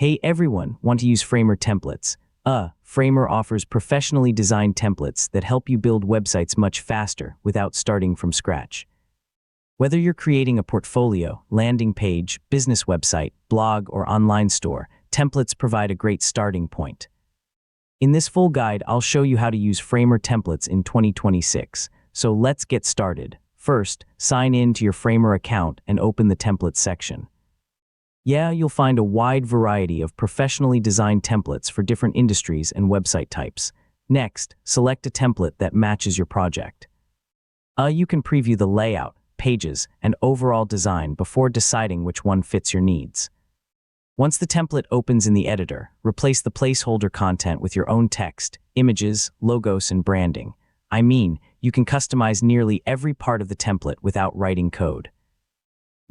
Hey everyone, want to use Framer templates? Framer offers professionally designed templates that help you build websites much faster without starting from scratch. Whether you're creating a portfolio, landing page, business website, blog, or online store, templates provide a great starting point. In this full guide, I'll show you how to use Framer templates in 2026. So let's get started. First, sign in to your Framer account and open the templates section. You'll find a wide variety of professionally designed templates for different industries and website types. Next, select a template that matches your project. You can preview the layout, pages, and overall design before deciding which one fits your needs. Once the template opens in the editor, replace the placeholder content with your own text, images, logos, and branding. You can customize nearly every part of the template without writing code.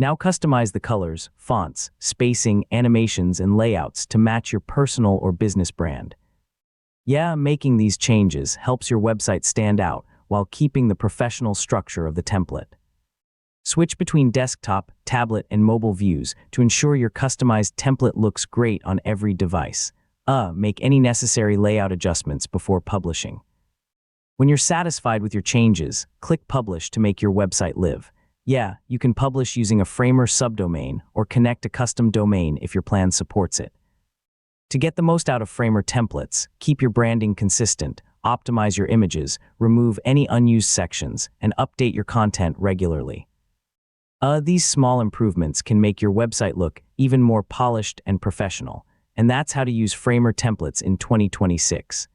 Now customize the colors, fonts, spacing, animations, and layouts to match your personal or business brand. Making these changes helps your website stand out while keeping the professional structure of the template. Switch between desktop, tablet, and mobile views to ensure your customized template looks great on every device. Make any necessary layout adjustments before publishing. When you're satisfied with your changes, click Publish to make your website live. You can publish using a Framer subdomain or connect a custom domain if your plan supports it. To get the most out of Framer templates, keep your branding consistent, optimize your images, remove any unused sections, and update your content regularly. These small improvements can make your website look even more polished and professional, and that's how to use Framer templates in 2026.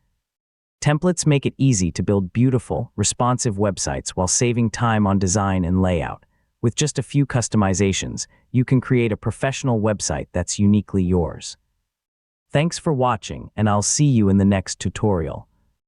Templates make it easy to build beautiful, responsive websites while saving time on design and layout. With just a few customizations, you can create a professional website that's uniquely yours. Thanks for watching, and I'll see you in the next tutorial.